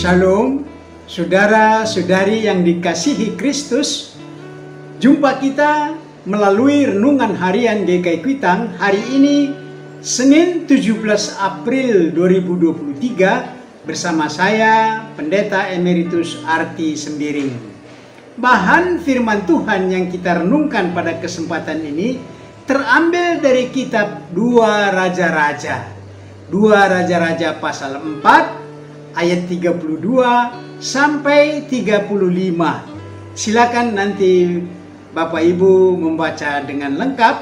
Shalom, saudara-saudari yang dikasihi Kristus. Jumpa kita melalui renungan harian GKI Kuitang hari ini, Senin 17 April 2023, bersama saya, Pendeta Emeritus Arti Sembiring. Bahan firman Tuhan yang kita renungkan pada kesempatan ini terambil dari kitab 2 Raja-Raja. 2 Raja-Raja pasal 4 ayat 32 sampai 35. Silakan nanti Bapak Ibu membaca dengan lengkap,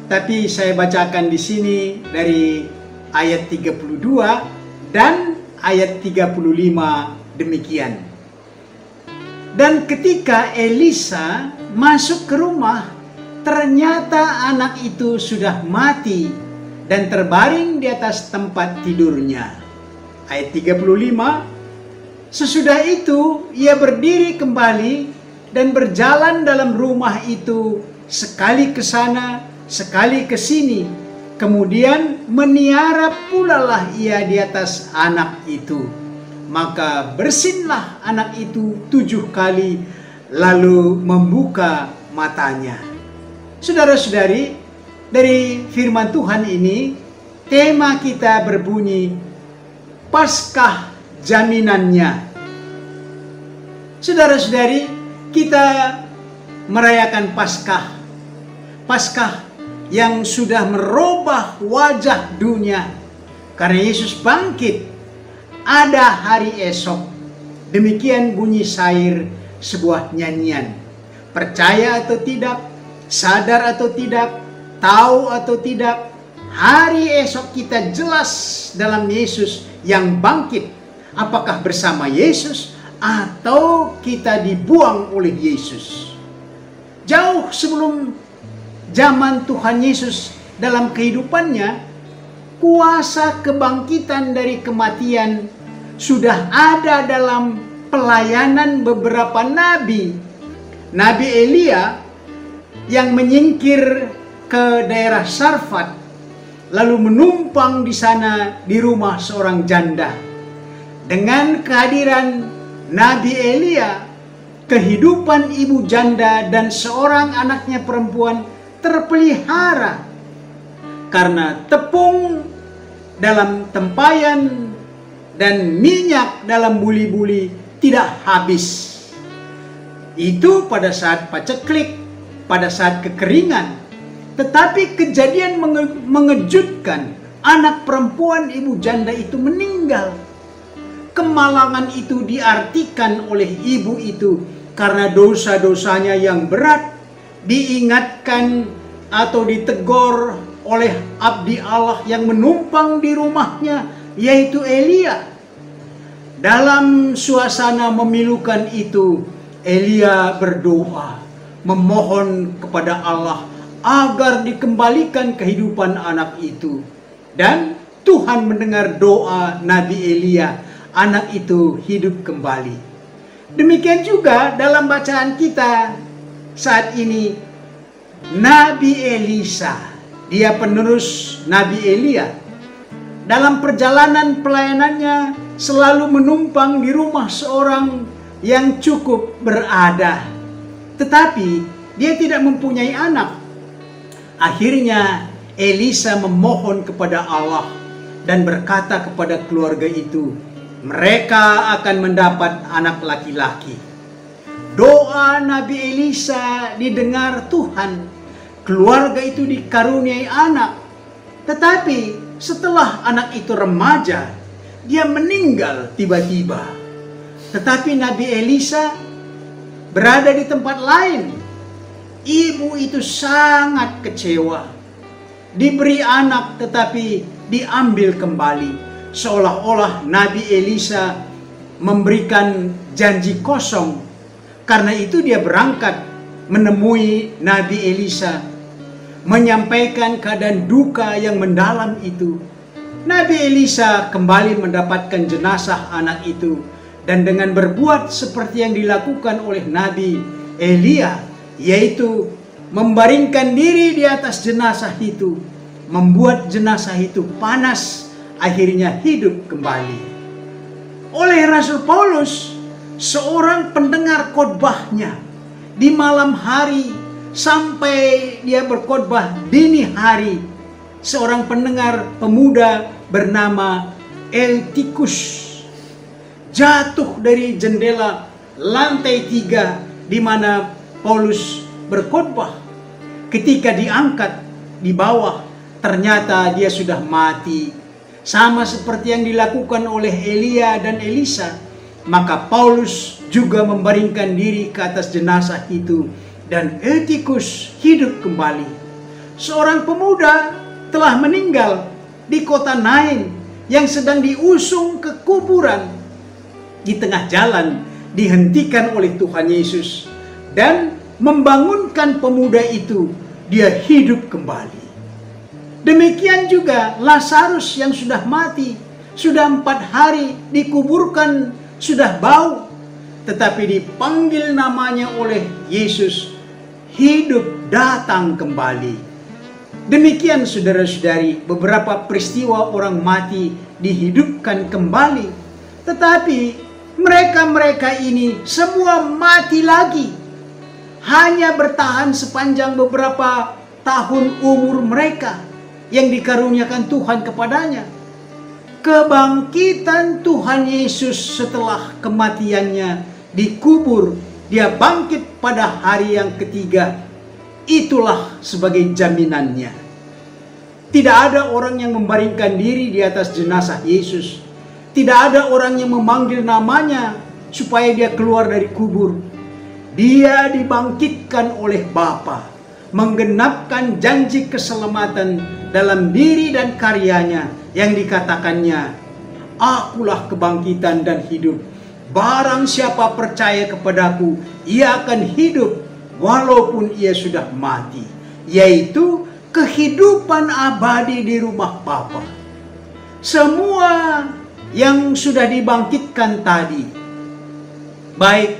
tapi saya bacakan di sini dari ayat 32 dan ayat 35 demikian. Dan ketika Elisa masuk ke rumah, ternyata anak itu sudah mati dan terbaring di atas tempat tidurnya. Ayat 35, sesudah itu ia berdiri kembali dan berjalan dalam rumah itu, sekali ke sana, sekali ke sini. Kemudian meniara pula lah ia di atas anak itu. Maka bersinlah anak itu 7 kali, lalu membuka matanya. Saudara-saudari, dari firman Tuhan ini, tema kita berbunyi, Paskah jaminannya. Saudara-saudari, kita merayakan Paskah. Paskah yang sudah merubah wajah dunia. Karena Yesus bangkit, ada hari esok. Demikian bunyi syair sebuah nyanyian. Percaya atau tidak, sadar atau tidak, tahu atau tidak, hari esok kita jelas dalam Yesus yang bangkit. Apakah bersama Yesus atau kita dibuang oleh Yesus? Jauh sebelum zaman Tuhan Yesus dalam kehidupannya, kuasa kebangkitan dari kematian sudah ada dalam pelayanan beberapa nabi. Nabi Elia yang menyingkir ke daerah Sarfat, lalu menumpang di sana di rumah seorang janda. Dengan kehadiran Nabi Elia, kehidupan ibu janda dan seorang anaknya perempuan terpelihara. Karena tepung dalam tempayan dan minyak dalam buli-buli tidak habis. Itu pada saat paceklik, pada saat kekeringan. Tetapi kejadian mengejutkan, anak perempuan ibu janda itu meninggal. Kemalangan itu diartikan oleh ibu itu karena dosa-dosanya yang berat, diingatkan atau ditegur oleh abdi Allah yang menumpang di rumahnya, yaitu Elia. Dalam suasana memilukan itu, Elia berdoa, memohon kepada Allah agar dikembalikan kehidupan anak itu. Dan Tuhan mendengar doa Nabi Elia, anak itu hidup kembali. Demikian juga dalam bacaan kita saat ini, Nabi Elisa, dia penerus Nabi Elia. Dalam perjalanan pelayanannya selalu menumpang di rumah seorang yang cukup berada. Tetapi dia tidak mempunyai anak. Akhirnya Elisa memohon kepada Allah dan berkata kepada keluarga itu, mereka akan mendapat anak laki-laki. Doa Nabi Elisa didengar Tuhan. Keluarga itu dikaruniai anak. Tetapi setelah anak itu remaja, dia meninggal tiba-tiba. Tetapi Nabi Elisa berada di tempat lain. Ibu itu sangat kecewa. Diberi anak tetapi diambil kembali. Seolah-olah Nabi Elisa memberikan janji kosong. Karena itu dia berangkat menemui Nabi Elisa, menyampaikan keadaan duka yang mendalam itu. Nabi Elisa kembali mendapatkan jenazah anak itu. Dan dengan berbuat seperti yang dilakukan oleh Nabi Elia, yaitu membaringkan diri di atas jenazah itu, membuat jenazah itu panas, akhirnya hidup kembali. oleh Rasul Paulus, seorang pendengar khotbahnya di malam hari sampai dia berkhotbah dini hari. Seorang pendengar pemuda bernama Eutikus jatuh dari jendela lantai 3 di mana Paulus berkhotbah. Ketika diangkat di bawah, ternyata dia sudah mati. Sama seperti yang dilakukan oleh Elia dan Elisa, maka Paulus juga membaringkan diri ke atas jenazah itu dan Eutikus hidup kembali. Seorang pemuda telah meninggal di kota Nain yang sedang diusung ke kuburan. Di tengah jalan dihentikan oleh Tuhan Yesus dan membangunkan pemuda itu, dia hidup kembali. Demikian juga Lazarus yang sudah mati, sudah 4 hari dikuburkan, sudah bau, tetapi dipanggil namanya oleh Yesus, hidup datang kembali. Demikian saudara-saudari, beberapa peristiwa orang mati dihidupkan kembali. Tetapi mereka-mereka ini semua mati lagi. Hanya bertahan sepanjang beberapa tahun umur mereka yang dikaruniakan Tuhan kepadanya. Kebangkitan Tuhan Yesus setelah kematiannya dikubur, dia bangkit pada hari yang ketiga. Itulah sebagai jaminannya. Tidak ada orang yang membaringkan diri di atas jenazah Yesus. Tidak ada orang yang memanggil namanya supaya dia keluar dari kubur. Dia dibangkitkan oleh Bapa, menggenapkan janji keselamatan dalam diri dan karyanya yang dikatakannya, "Akulah kebangkitan dan hidup. Barang siapa percaya kepadaku, ia akan hidup walaupun ia sudah mati," yaitu kehidupan abadi di rumah Bapa. Semua yang sudah dibangkitkan tadi, baik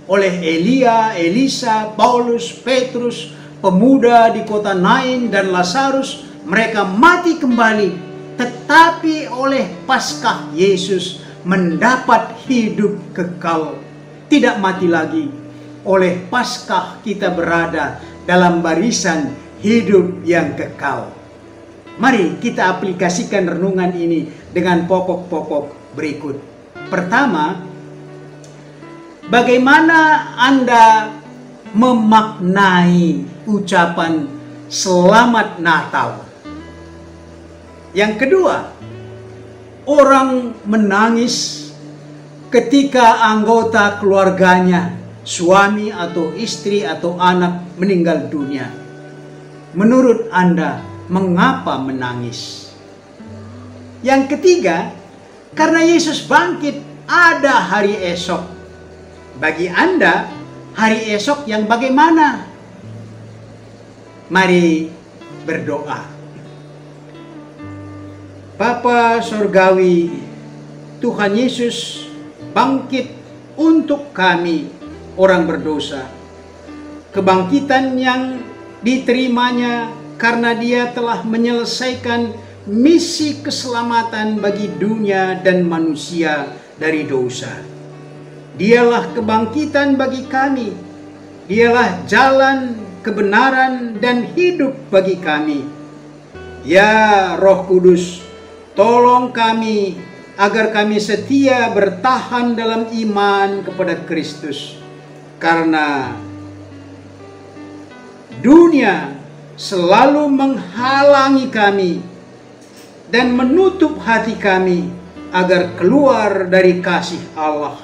oleh Elia, Elisa, Paulus, Petrus, pemuda di kota Nain, dan Lazarus, mereka mati kembali, tetapi oleh Paskah Yesus mendapat hidup kekal, tidak mati lagi. Oleh Paskah kita berada dalam barisan hidup yang kekal. Mari kita aplikasikan renungan ini dengan pokok-pokok berikut. Pertama, bagaimana Anda memaknai ucapan Selamat Natal? Yang kedua, orang menangis ketika anggota keluarganya, suami atau istri atau anak meninggal dunia. Menurut Anda, mengapa menangis? Yang ketiga, karena Yesus bangkit, ada hari esok. Bagi Anda, hari esok yang bagaimana? Mari berdoa. Bapa Surgawi, Tuhan Yesus bangkit untuk kami, orang berdosa. Kebangkitan yang diterimanya karena dia telah menyelesaikan misi keselamatan bagi dunia dan manusia dari dosa. Dialah kebangkitan bagi kami. Dialah jalan, kebenaran, dan hidup bagi kami. Ya Roh Kudus, tolong kami agar kami setia bertahan dalam iman kepada Kristus. Karena dunia selalu menghalangi kami dan menutup hati kami agar keluar dari kasih Allah.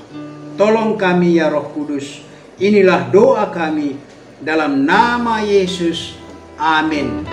Tolong kami ya Roh Kudus. Inilah doa kami dalam nama Yesus. Amin.